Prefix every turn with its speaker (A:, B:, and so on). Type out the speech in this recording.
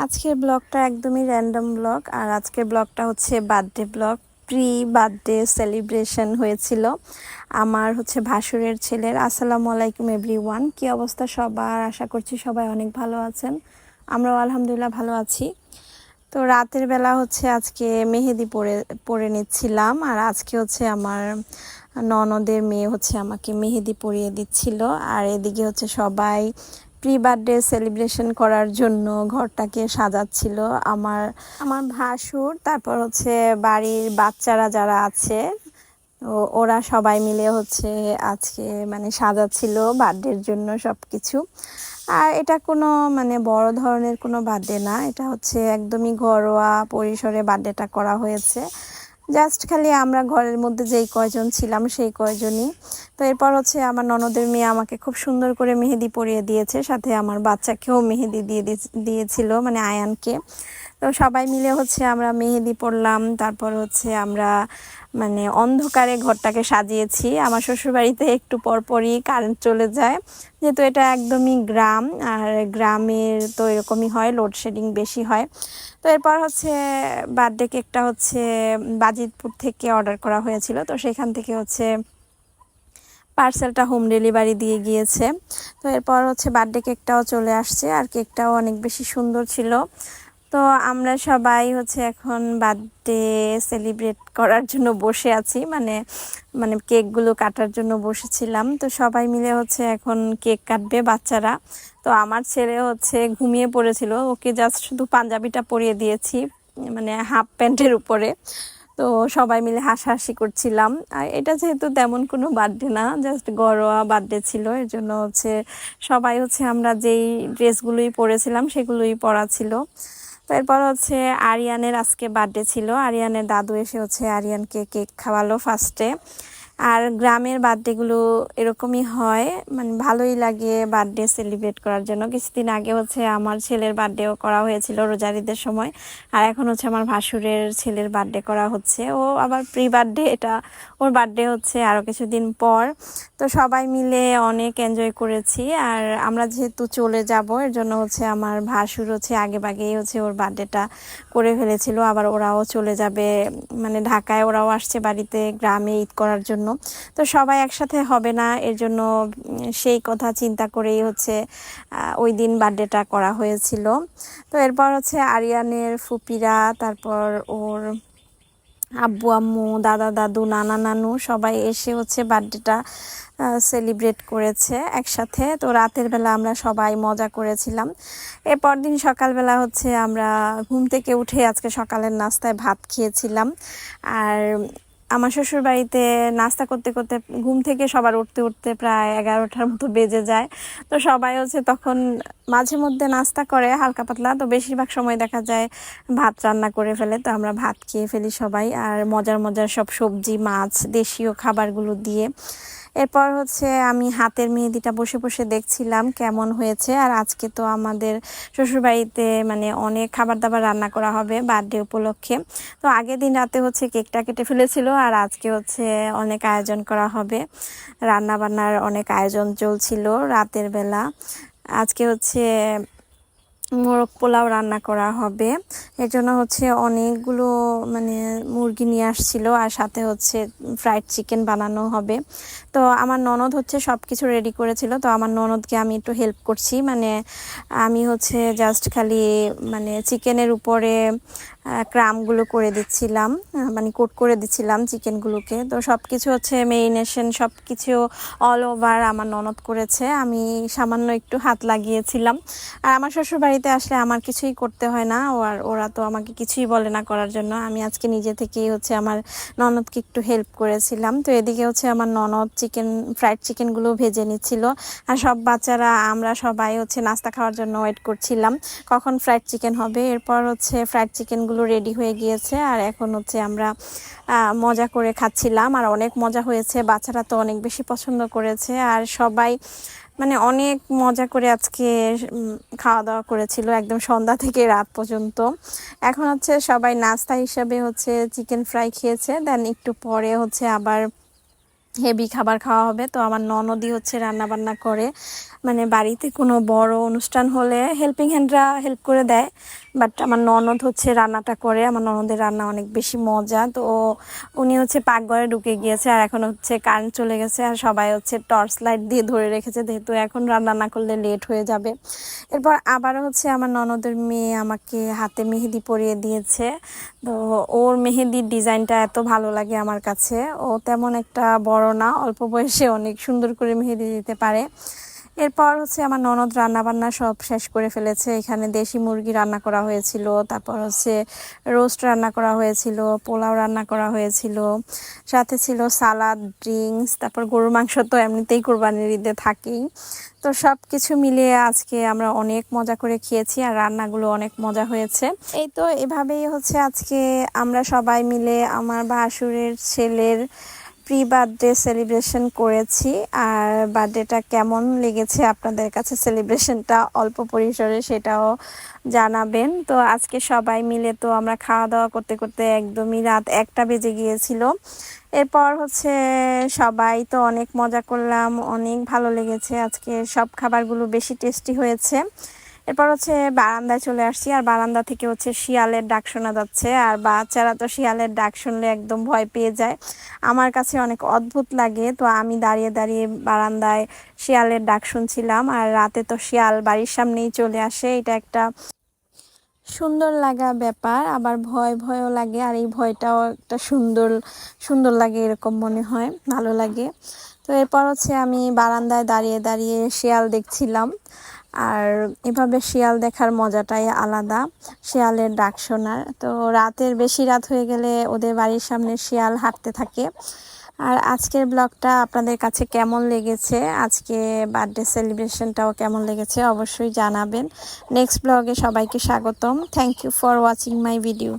A: আজকের ব্লগটা একদমই র্যান্ডম ব্লগ। আর আজকের ব্লগটা হচ্ছে birthday blog. Pre birthday celebration হয়েছিল আমার ভাসুরের ছেলের। আসসালামু আলাইকুম এভরিওয়ান, কি অবস্থা সবার? আশা করছি সবাই অনেক ভালো আছেন। আমরাও আলহামদুলিল্লাহ ভালো আছি। তো রাতের বেলা আজকে মেহেদি পরে নিচ্ছিলাম। আর আজকে আমার ননদের মেয়ে আমাকে মেহেদি পরিয়ে দিচ্ছিল। আর এদিকে সবাই প্রি বার্থডে সেলিব্রেশন করার জন্য ঘরটাকে সাজাচ্ছিল। আমার আমার ভাসুর, তারপর বাড়ির বাচ্চারা যারা আছে ওরা সবাই মিলে আজকে সাজাচ্ছিল বার্থডের জন্য সবকিছু। আর এটা কোনো বড় ধরনের কোনো বার্থডে না, এটা একদমই ঘরোয়া পরিসরে বার্থডেটা করা হয়েছে। জাস্ট খালি আমরা ঘরের মধ্যে যেই কয়জন ছিলাম সেই কয়জনই। তো এরপর আমার ননদের মেয়ে আমাকে খুব সুন্দর করে মেহেদি পরিয়ে দিয়েছে, সাথে আমার বাচ্চাকেও মেহেদি দিয়েছিল, আয়ানকে। তো সবাই মিলে আমরা মেহেদি পরলাম। তারপর আমরা অন্ধকারে ঘরটাকে সাজিয়েছি। আমার শ্বশুরবাড়িতে একটু পরপরই কারেন্ট চলে যায়, যেহেতু এটা একদমই গ্রাম। আর গ্রামের তো এরকমই হয়, লোডশেডিং বেশি হয়। তো এরপর বার্থডে কেকটা বাজিতপুর থেকে অর্ডার করা হয়েছিল। তো সেখান থেকে পার্সেলটা হোম ডেলিভারি দিয়ে গিয়েছে। তো এরপর বার্থডে কেকটাও চলে আসছে, আর কেকটাও অনেক বেশি সুন্দর ছিল। তো আমরা সবাই এখন বার্থডে সেলিব্রেট করার জন্য বসে আছি, কেকগুলো কাটার জন্য বসেছিলাম। তো সবাই মিলে এখন কেক কাটবে বাচ্চারা। তো আমার ছেলে ঘুমিয়ে পড়েছিল, ওকে জাস্ট শুধু পাঞ্জাবিটা পরিয়ে দিয়েছি, হাফ প্যান্টের উপরে। তো সবাই মিলে হাসাহাসি করছিলাম। আর এটা যেহেতু তেমন কোনো বার্থডে না, জাস্ট ঘরোয়া বার্থডে ছিল, এর জন্য সবাই আমরা যেই ড্রেসগুলোই পরেছিলাম সেগুলোই পরা ছিল। তো এরপর আরিয়ানের আজকে বার্থডে ছিল। আরিয়ানের দাদু এসে আরিয়ানকে কেক খাওয়ালো ফার্স্টে। আর গ্রামের বার্থডেগুলো এরকমই হয়, ভালোই লাগে বার্থডে সেলিব্রেট করার জন্য। কিছুদিন আগে আমার ছেলের বার্থডেও করা হয়েছিল রোজারিদের সময়। আর এখন আমার ভাসুরের ছেলের বার্থডে করা হচ্ছে। ও আবার প্রি বার্থডে, এটা ওর বার্থডে আরও কিছুদিন পর। তো সবাই মিলে অনেক এনজয় করেছি। আর আমরা যেহেতু চলে যাব, এর জন্য আমার ভাসুর আগে ভাগেই ওর বার্থডেটা করে ফেলেছিল। আবার ওরাও চলে যাবে, ঢাকায় ওরাও আসছে বাড়িতে গ্রামে ঈদ করার জন্য। তো সবাই একসাথে হবে না, এর জন্য সেই কথা চিন্তা করেই ওই দিন বার্থডেটা করা হয়েছিল। তো এরপর আরিয়ানের ফুপিরা, তারপর ওর আব্বু আম্মু, দাদা দাদু, নানা নানু সবাই এসে বার্থডেটা সেলিব্রেট করেছে একসাথে। তো রাতের বেলা আমরা সবাই মজা করেছিলাম। এরপর দিন সকালবেলা আমরা ঘুম থেকে উঠে আজকে সকালের নাস্তায় ভাত খেয়েছিলাম। আর আমার শ্বশুর বাড়িতে নাস্তা করতে করতে ঘুম থেকে সবার উঠতে উঠতে প্রায় 11টার মতো বেজে যায়। তো সবাই তখন মাঝে মধ্যে নাস্তা করে হালকা পাতলা, তো বেশিরভাগ সময় দেখা যায় ভাত রান্না করে ফেলে। তো আমরা ভাত খেয়ে ফেলি সবাই, আর মজার মজার সব সবজি, মাছ, দেশীয় খাবারগুলো দিয়ে। এরপর আমি হাতের মেহেদিটা বসে বসে দেখছিলাম কেমন হয়েছে। আর আজকে তো আমাদের শ্বশুরবাড়িতে অনেক খাবার দাবার রান্না করা হবে বার্থডে উপলক্ষে। তো আগের দিন রাতে কেকটা কেটে ফেলেছিল, আর আজকে অনেক আয়োজন করা হবে, রান্না বান্নার অনেক আয়োজন চলছিল রাতের বেলা। আজকে মোরগ পোলাও রান্না করা হবে, এর জন্য অনেকগুলো মুরগি নিয়ে আসছিল, আর সাথে ফ্রাইড চিকেন বানানো হবে। তো আমার ননদ সব কিছু রেডি করেছিল। তো আমার ননদকে আমি একটু হেল্প করছি, আমি জাস্ট খালি চিকেনের উপরে ক্রামগুলো করে দিচ্ছিলাম, কোট করে দিচ্ছিলাম চিকেনগুলোকে। তো সব কিছু মেরিনেশন সব কিছু অল ওভার আমার ননদ করেছে, আমি সামান্য একটু হাত লাগিয়েছিলাম। আর আমার শ্বশুর বাড়িতে আসলে আমার কিছুই করতে হয় না, আর ওরা তো আমাকে কিছুই বলে না করার জন্য। আমি আজকে নিজে থেকেই আমার ননদকে একটু হেল্প করেছিলাম। তো এদিকে আমার ননদ ফ্রাইড চিকেনগুলো ভেজে নিচ্ছিল। আর সব বাচ্চারা আমরা সবাই নাস্তা খাওয়ার জন্য ওয়েট করছিলাম কখন ফ্রাইড চিকেন হবে। এরপর ফ্রাইড চিকেনগুলো রেডি হয়ে গিয়েছে, আর এখন আমরা মজা করে খাচ্ছিলাম। আর অনেক মজা হয়েছে, বাচ্চারা তো অনেক বেশি পছন্দ করেছে। আর সবাই অনেক মজা করে আজকে খাওয়া দাওয়া করেছিল একদম সন্ধ্যা থেকে রাত পর্যন্ত। এখন সবাই নাস্তা হিসাবে চিকেন ফ্রাই খেয়েছে, দেন একটু পরে আবার হেভি খাবার খাওয়া হবে। তো আমার ননদই রান্না বান্না করে, মানে বাড়িতে কোনো বড় অনুষ্ঠান হলে হেল্পিং হ্যান্ডরা হেল্প করে দেয়, বাট আমার ননদ হচ্ছে রান্নাটা করে। আমার ননদের রান্না অনেক বেশি মজা। তো উনি হচ্ছে পাকঘরে ঢুকে গিয়েছে, আর এখন হচ্ছে কারেন্ট চলে গেছে, আর সবাই হচ্ছে টর্চ লাইট দিয়ে ধরে রেখেছে, যেহেতু এখন রান্না না করলে লেট হয়ে যাবে। এরপর আবার হচ্ছে আমার ননদের মেয়ে আমাকে হাতে মেহেদি পরিয়ে দিয়েছে। তো ওর মেহেদির ডিজাইনটা এত ভালো লাগে আমার কাছে। ও তেমন একটা বড় না, অল্প বয়সে অনেক সুন্দর করে মেহেদি দিতে পারে। এরপর হচ্ছে আমার ননদ রান্না বান্না সব শেষ করে ফেলেছে। এখানে দেশি মুরগি রান্না করা হয়েছিল, তারপর হচ্ছে রোস্ট রান্না করা হয়েছিল, পোলাও রান্না করা হয়েছিল, সাথে ছিল সালাদ, ড্রিঙ্কস, তারপর গরুর মাংস তো এমনিতেই কোরবানির ঈদে থাকেই। তো সব কিছু মিলিয়ে আজকে আমরা অনেক মজা করে খেয়েছি, আর রান্নাগুলো অনেক মজা হয়েছে। এই তো এভাবেই হচ্ছে আজকে আমরা সবাই মিলে আমার ভাসুরের ছেলের প্রি বার্থডে সেলিব্রেশন করেছি। আর বার্থডেটা কেমন লেগেছে আপনাদের কাছে, সেলিব্রেশনটা অল্প পরিসরে, সেটাও জানাবেন। তো আজকে সবাই মিলে তো আমরা খাওয়া দাওয়া করতে করতে একদমই রাত 1টা বেজে গিয়েছিল। এরপর হচ্ছে সবাই তো অনেক মজা করলাম, অনেক ভালো লেগেছে। আজকে সব খাবারগুলো বেশি টেস্টি হয়েছে। এরপর হচ্ছে বারান্দায় চলে আসছি, আর বারান্দা থেকে হচ্ছে শিয়ালের ডাক শোনা যাচ্ছে। আর বাচ্চারা তো শিয়ালের ডাক শুনলে একদম ভয় পেয়ে যায়, আমার কাছে অনেক অদ্ভুত লাগে। তো আমি দাঁড়িয়ে দাঁড়িয়ে বারান্দায় শিয়ালের ডাক শুনছিলাম। আর রাতে তো শিয়াল বাড়ির সামনেই চলে আসে, এটা একটা সুন্দর লাগা ব্যাপার, আবার ভয় ভয়ও লাগে। আর এই ভয়টাও একটা সুন্দর সুন্দর লাগে, এরকম মনে হয়, ভালো লাগে। তো এরপর হচ্ছে আমি বারান্দায় দাঁড়িয়ে দাঁড়িয়ে শিয়াল দেখছিলাম। আর এভাবে শিয়াল দেখার মজাটাই আলাদা, শিয়ালের ডাক শোনার। তো রাতের বেশি রাত হয়ে গেলে ওদের বাড়ির সামনে শিয়াল হাঁটতে থাকে। আর আজকের ব্লগটা আপনাদের কাছে কেমন লেগেছে, আজকে বার্থডে সেলিব্রেশনটাও কেমন লেগেছে অবশ্যই জানাবেন। নেক্সট ব্লগে সবাইকে স্বাগতম। Thank you for watching my video.